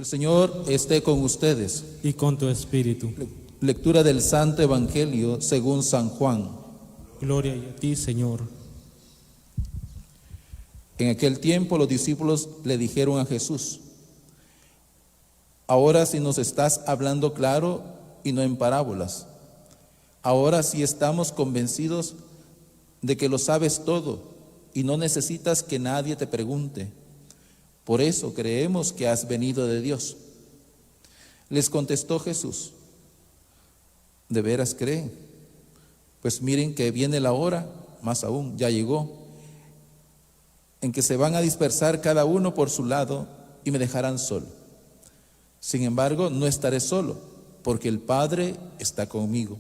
El Señor esté con ustedes. y con tu espíritu. Lectura del Santo Evangelio según San Juan. Gloria a ti, Señor. En aquel tiempo los discípulos le dijeron a Jesús: ahora sí nos estás hablando claro y no en parábolas. Ahora sí estamos convencidos de que lo sabes todo y no necesitas que nadie te pregunte. Por eso creemos que has venido de Dios. Les contestó Jesús: ¿de veras creen? Pues miren que viene la hora, más aún, ya llegó, en que se van a dispersar cada uno por su lado y me dejarán solo. Sin embargo, no estaré solo, porque el Padre está conmigo.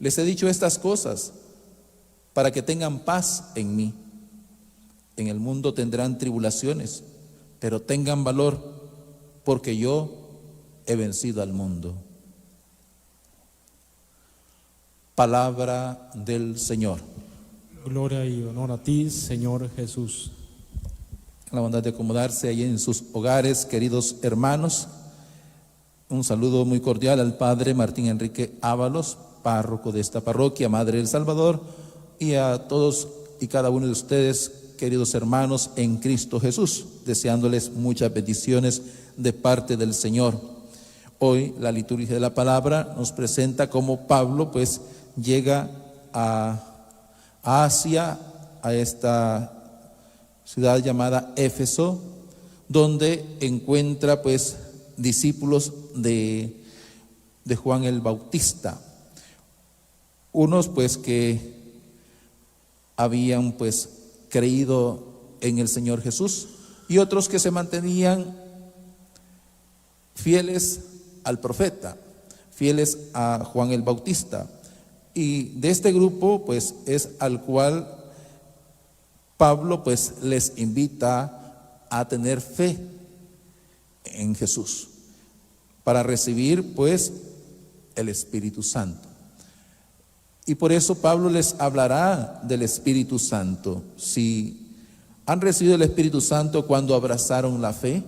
Les he dicho estas cosas para que tengan paz en mí. En el mundo tendrán tribulaciones, pero tengan valor, porque yo he vencido al mundo. Palabra del Señor. Gloria y honor a ti, Señor Jesús. La bondad de acomodarse ahí en sus hogares, queridos hermanos. Un saludo muy cordial al Padre Martín Enrique Ábalos, párroco de esta parroquia, Madre del Salvador, y a todos y cada uno de ustedes, queridos hermanos en Cristo Jesús, deseándoles muchas bendiciones de parte del Señor. Hoy la liturgia de la palabra nos presenta cómo Pablo pues llega a Asia, a esta ciudad llamada Éfeso, donde encuentra pues discípulos de Juan el Bautista, unos pues que habían pues creído en el Señor Jesús y otros que se mantenían fieles al profeta, fieles a Juan el Bautista. Y de este grupo pues es al cual Pablo pues les invita a tener fe en Jesús para recibir pues el Espíritu Santo. Y por eso Pablo les hablará del Espíritu Santo. Si han recibido el Espíritu Santo cuando abrazaron la fe,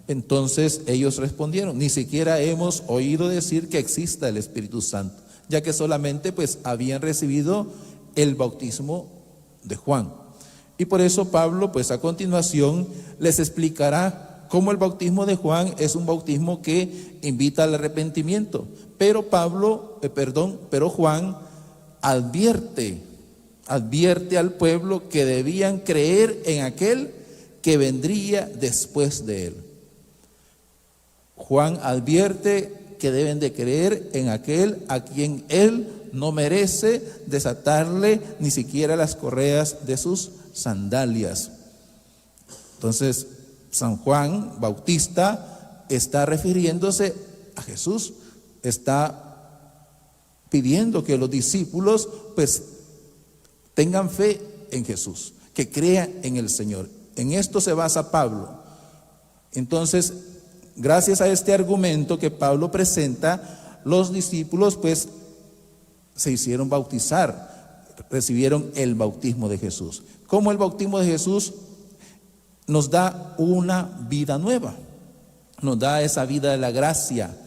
entonces ellos respondieron: ni siquiera hemos oído decir que exista el Espíritu Santo, ya que solamente pues habían recibido el bautismo de Juan. Y por eso Pablo pues a continuación les explicará cómo el bautismo de Juan es un bautismo que invita al arrepentimiento, pero Juan advierte al pueblo que debían creer en aquel que vendría después de él. Juan advierte que deben de creer en aquel a quien él no merece desatarle ni siquiera las correas de sus sandalias. Entonces, San Juan Bautista está refiriéndose a Jesús, está pidiendo que los discípulos pues tengan fe en Jesús, que crean en el Señor. En esto se basa Pablo. Entonces, gracias a este argumento que Pablo presenta, los discípulos pues se hicieron bautizar, recibieron el bautismo de Jesús. Como el bautismo de Jesús nos da una vida nueva, nos da esa vida de la gracia.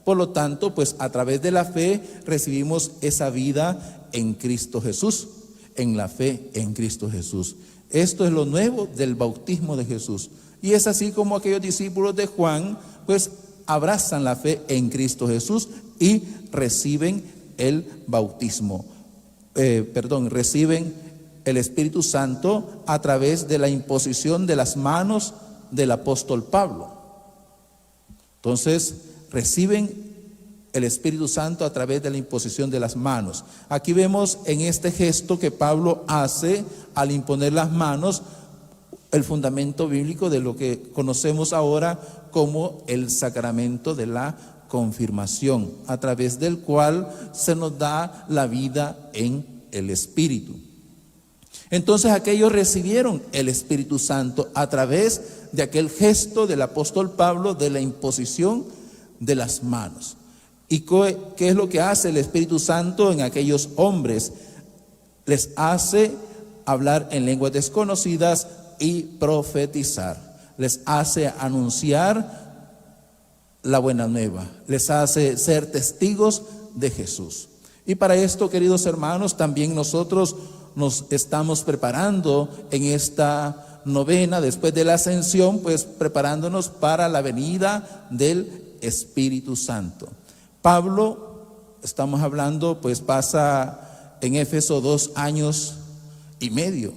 Por lo tanto, pues a través de la fe recibimos esa vida en Cristo Jesús, en la fe en Cristo Jesús. Esto es lo nuevo del bautismo de Jesús. Y es así como aquellos discípulos de Juan, pues abrazan la fe en Cristo Jesús y reciben el bautismo. Reciben el Espíritu Santo a través de la imposición de las manos del apóstol Pablo. Entonces, reciben el Espíritu Santo a través de la imposición de las manos. Aquí vemos en este gesto que Pablo hace al imponer las manos el fundamento bíblico de lo que conocemos ahora como el sacramento de la confirmación, a través del cual se nos da la vida en el Espíritu. Entonces aquellos recibieron el Espíritu Santo a través de aquel gesto del apóstol Pablo de la imposición de las manos. ¿Y qué es lo que hace el Espíritu Santo en aquellos hombres? Les hace hablar en lenguas desconocidas y profetizar. Les hace anunciar la buena nueva, les hace ser testigos de Jesús. Y para esto, queridos hermanos, también nosotros nos estamos preparando en esta novena, después de la ascensión, pues preparándonos para la venida del Espíritu Santo. Pablo, estamos hablando, pues pasa en Éfeso 2 años y medio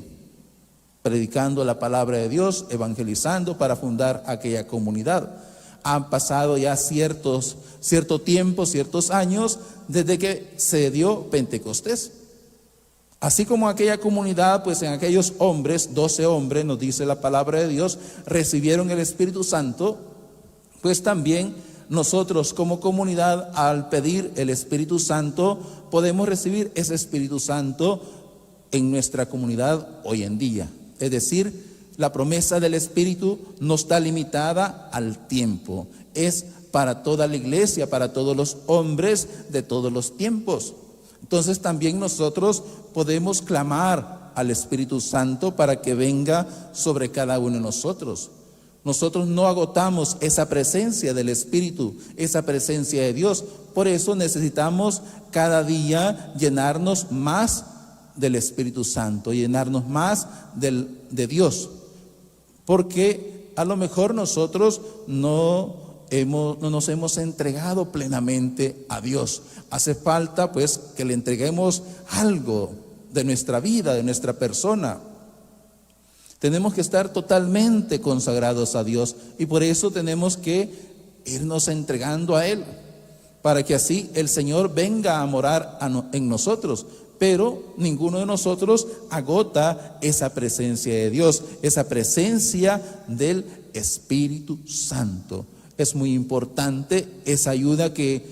predicando la palabra de Dios, evangelizando para fundar aquella comunidad. Han pasado ya cierto tiempo, ciertos años desde que se dio Pentecostés. Así como aquella comunidad, pues en aquellos hombres, 12 hombres, nos dice la palabra de Dios, recibieron el Espíritu Santo, pues también nosotros como comunidad, al pedir el Espíritu Santo, podemos recibir ese Espíritu Santo en nuestra comunidad hoy en día. Es decir, la promesa del Espíritu no está limitada al tiempo, es para toda la iglesia, para todos los hombres de todos los tiempos. Entonces también nosotros podemos clamar al Espíritu Santo para que venga sobre cada uno de nosotros. Nosotros no agotamos esa presencia del Espíritu, esa presencia de Dios. Por eso necesitamos cada día llenarnos más del Espíritu Santo, llenarnos más de Dios. Porque a lo mejor nosotros no nos hemos entregado plenamente a Dios. Hace falta pues que le entreguemos algo de nuestra vida, de nuestra persona. Tenemos que estar totalmente consagrados a Dios y por eso tenemos que irnos entregando a Él, para que así el Señor venga a morar en nosotros. Pero ninguno de nosotros agota esa presencia de Dios, esa presencia del Espíritu Santo. Es muy importante esa ayuda que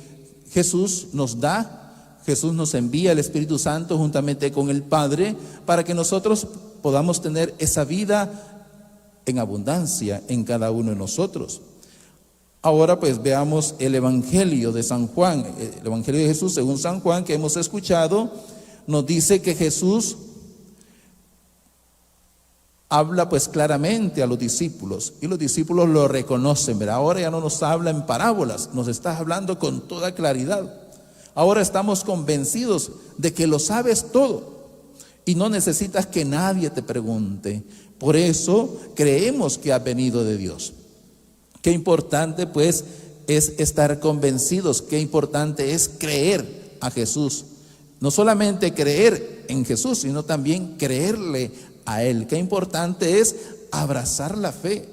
Jesús nos da. Jesús nos envía el Espíritu Santo juntamente con el Padre para que nosotros podamos tener esa vida en abundancia en cada uno de nosotros. Ahora pues veamos el Evangelio de San Juan, el Evangelio de Jesús según San Juan que hemos escuchado. Nos dice que Jesús habla pues claramente a los discípulos y los discípulos lo reconocen, ¿verdad? Ahora ya no nos habla en parábolas, nos está hablando con toda claridad. Ahora estamos convencidos de que lo sabes todo y no necesitas que nadie te pregunte. Por eso creemos que ha venido de Dios. Qué importante pues es estar convencidos, qué importante es creer a Jesús. No solamente creer en Jesús, sino también creerle a Él. Qué importante es abrazar la fe.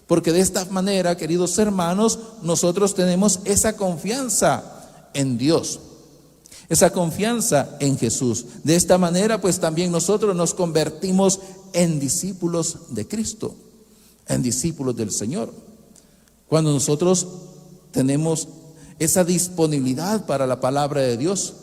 Porque de esta manera, queridos hermanos, nosotros tenemos esa confianza en Dios, esa confianza en Jesús. De esta manera, pues también nosotros nos convertimos en discípulos de Cristo, en discípulos del Señor. Cuando nosotros tenemos esa disponibilidad para la palabra de Dios,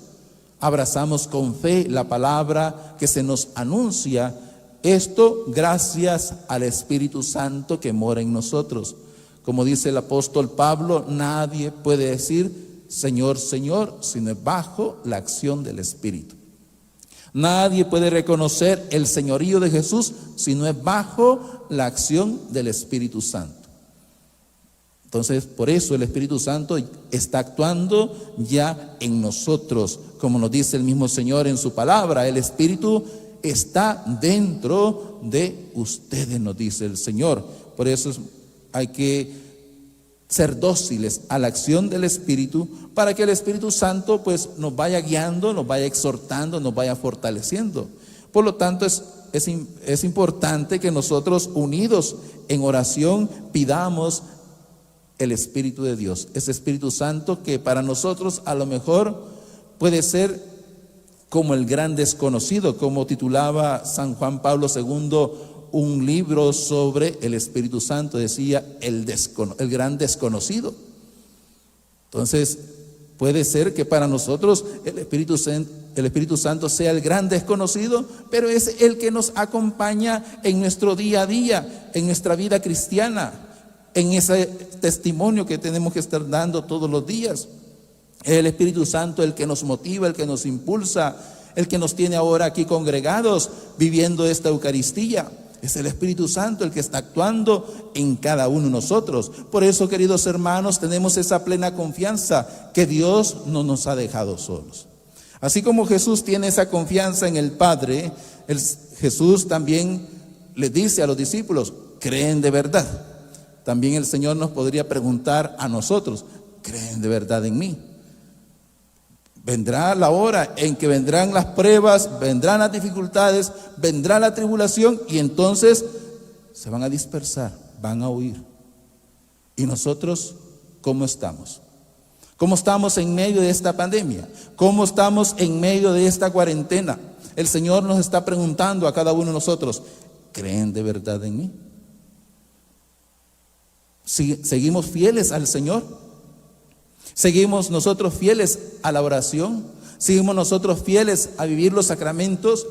abrazamos con fe la palabra que se nos anuncia, esto gracias al Espíritu Santo que mora en nosotros. Como dice el apóstol Pablo, nadie puede decir Señor, Señor, sino bajo la acción del Espíritu. Nadie puede reconocer el señorío de Jesús si no es bajo la acción del Espíritu Santo. Entonces, por eso el Espíritu Santo está actuando ya en nosotros, como nos dice el mismo Señor en su palabra. El Espíritu está dentro de ustedes, nos dice el Señor. Por eso hay que ser dóciles a la acción del Espíritu, para que el Espíritu Santo pues nos vaya guiando, nos vaya exhortando, nos vaya fortaleciendo. Por lo tanto, es importante que nosotros, unidos en oración, pidamos el Espíritu de Dios, ese Espíritu Santo que para nosotros a lo mejor puede ser como el gran desconocido, como titulaba San Juan Pablo II un libro sobre el Espíritu Santo, decía el gran desconocido. Entonces puede ser que para nosotros el Espíritu Santo sea el gran desconocido, pero es el que nos acompaña en nuestro día a día, en nuestra vida cristiana, en ese testimonio que tenemos que estar dando todos los días. El Espíritu Santo el que nos motiva, el que nos impulsa, el que nos tiene ahora aquí congregados viviendo esta Eucaristía. Es el Espíritu Santo el que está actuando en cada uno de nosotros. Por eso, queridos hermanos, tenemos esa plena confianza que Dios no nos ha dejado solos. Así como Jesús tiene esa confianza en el Padre, Jesús también le dice a los discípulos: ¿creen de verdad? También el Señor nos podría preguntar a nosotros: ¿creen de verdad en mí? Vendrá la hora en que vendrán las pruebas, vendrán las dificultades, vendrá la tribulación, y entonces se van a dispersar, van a huir. ¿Y nosotros cómo estamos? ¿Cómo estamos en medio de esta pandemia? ¿Cómo estamos en medio de esta cuarentena? El Señor nos está preguntando a cada uno de nosotros: ¿creen de verdad en mí? ¿Seguimos fieles al Señor? ¿Seguimos nosotros fieles a la oración? ¿Seguimos nosotros fieles a vivir los sacramentos?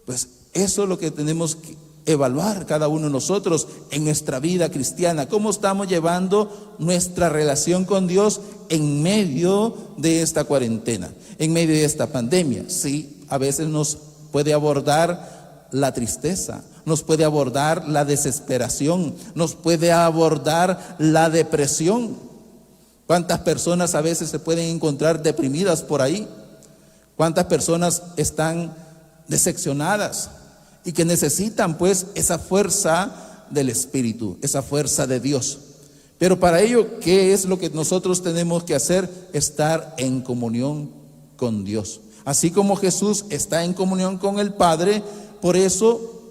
Pues eso es lo que tenemos que evaluar cada uno de nosotros en nuestra vida cristiana. ¿Cómo estamos llevando nuestra relación con Dios en medio de esta cuarentena, en medio de esta pandemia? Sí, a veces nos puede abordar la tristeza, nos puede abordar la desesperación, nos puede abordar la depresión. ¿Cuántas personas a veces se pueden encontrar deprimidas por ahí? ¿Cuántas personas están decepcionadas y que necesitan pues esa fuerza del Espíritu, esa fuerza de Dios? Pero para ello, ¿qué es lo que nosotros tenemos que hacer? Estar en comunión con Dios. Así como Jesús está en comunión con el Padre, por eso,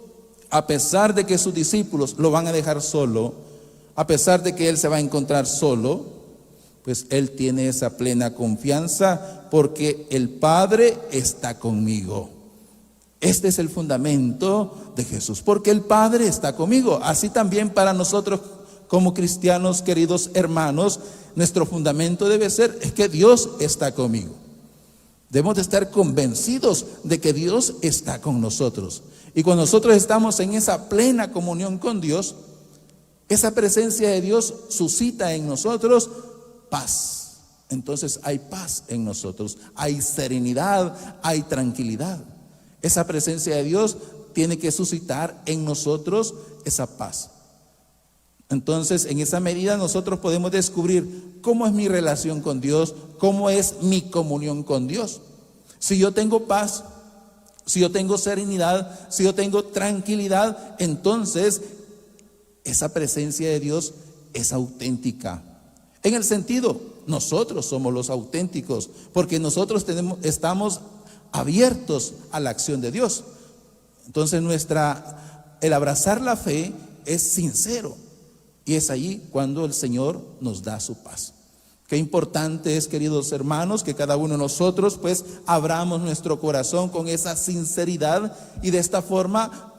a pesar de que sus discípulos lo van a dejar solo, a pesar de que Él se va a encontrar solo, pues Él tiene esa plena confianza porque el Padre está conmigo. Este es el fundamento de Jesús, porque el Padre está conmigo. Así también para nosotros como cristianos, queridos hermanos, nuestro fundamento debe ser es que Dios está conmigo. Debemos de estar convencidos de que Dios está con nosotros. Y cuando nosotros estamos en esa plena comunión con Dios, esa presencia de Dios suscita en nosotros paz. Entonces hay paz en nosotros, hay serenidad, hay tranquilidad. Esa presencia de Dios tiene que suscitar en nosotros esa paz. Entonces, en esa medida nosotros podemos descubrir cómo es mi relación con Dios, cómo es mi comunión con Dios. Si yo tengo paz, si yo tengo serenidad, si yo tengo tranquilidad, entonces esa presencia de Dios es auténtica. En el sentido, nosotros somos los auténticos, porque nosotros estamos abiertos a la acción de Dios. Entonces el abrazar la fe es sincero, y es ahí cuando el Señor nos da su paz. Qué importante es, queridos hermanos, que cada uno de nosotros pues abramos nuestro corazón con esa sinceridad, y de esta forma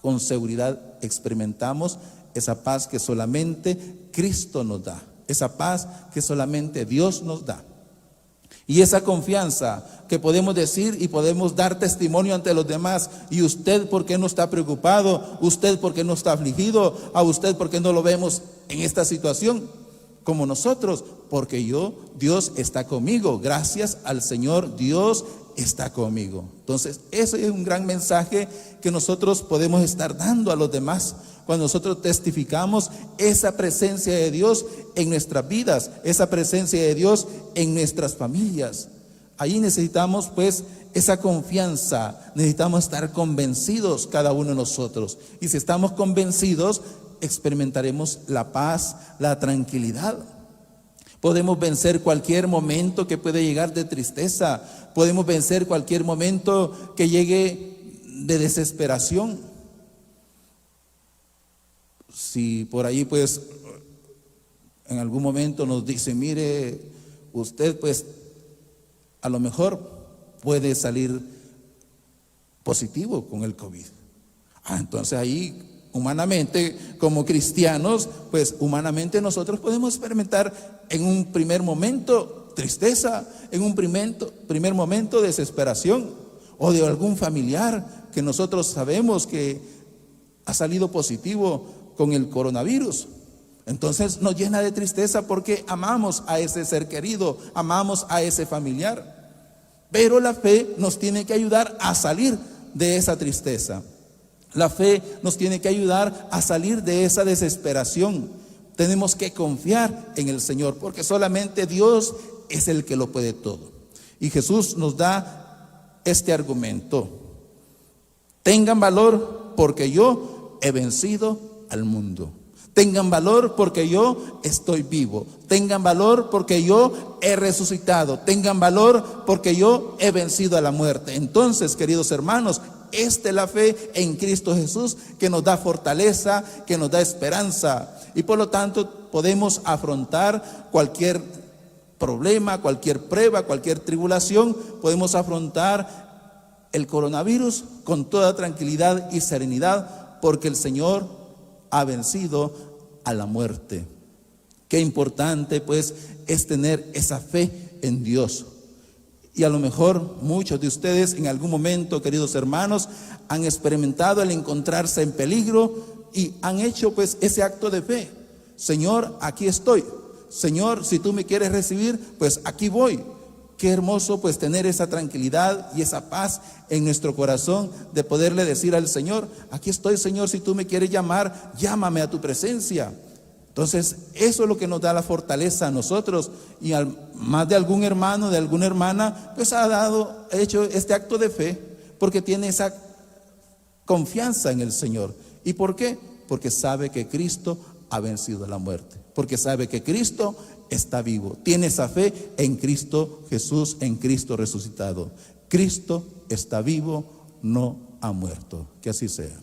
con seguridad experimentamos esa paz que solamente Cristo nos da. Esa paz que solamente Dios nos da. Y esa confianza que podemos decir y podemos dar testimonio ante los demás. ¿Y usted por qué no está preocupado? ¿Usted por qué no está afligido? ¿A usted por qué no lo vemos en esta situación como nosotros? Porque Dios está conmigo. Gracias al Señor, Dios está conmigo. Entonces, ese es un gran mensaje que nosotros podemos estar dando a los demás. Cuando nosotros testificamos esa presencia de Dios en nuestras vidas, esa presencia de Dios en nuestras familias. Ahí necesitamos pues esa confianza, necesitamos estar convencidos cada uno de nosotros. Y si estamos convencidos, experimentaremos la paz, la tranquilidad. Podemos vencer cualquier momento que puede llegar de tristeza, podemos vencer cualquier momento que llegue de desesperación. Si por ahí pues en algún momento nos dice: mire, usted pues a lo mejor puede salir positivo con el COVID. Entonces ahí humanamente, como cristianos, pues humanamente nosotros podemos experimentar en un primer momento tristeza, en un primer momento desesperación, o de algún familiar que nosotros sabemos que ha salido positivo con el coronavirus. Entonces nos llena de tristeza porque amamos a ese ser querido, amamos a ese familiar. Pero la fe nos tiene que ayudar a salir de esa tristeza. La fe nos tiene que ayudar a salir de esa desesperación. Tenemos que confiar en el Señor, porque solamente Dios es el que lo puede todo. Y Jesús nos da este argumento: tengan valor porque yo he vencido al mundo. Tengan valor porque yo estoy vivo. Tengan valor porque yo he resucitado. Tengan valor porque yo he vencido a la muerte. Entonces, queridos hermanos, esta es la fe en Cristo Jesús que nos da fortaleza, que nos da esperanza. Y por lo tanto podemos afrontar cualquier problema, cualquier prueba, cualquier tribulación. Podemos afrontar el coronavirus con toda tranquilidad y serenidad, porque el Señor ha vencido a la muerte. Qué importante pues es tener esa fe en Dios. Y a lo mejor muchos de ustedes en algún momento, queridos hermanos, han experimentado el encontrarse en peligro y han hecho pues ese acto de fe. Señor, aquí estoy. Señor, si tú me quieres recibir, pues aquí voy. Qué hermoso pues tener esa tranquilidad y esa paz en nuestro corazón de poderle decir al Señor: aquí estoy, Señor, si tú me quieres llamar, llámame a tu presencia. Entonces eso es lo que nos da la fortaleza a nosotros. Y más de algún hermano, de alguna hermana, pues ha hecho este acto de fe, porque tiene esa confianza en el Señor. ¿Y por qué? Porque sabe que Cristo ha vencido la muerte, porque sabe que Cristo está vivo. Tiene esa fe en Cristo Jesús, en Cristo resucitado. Cristo está vivo, no ha muerto. Que así sea.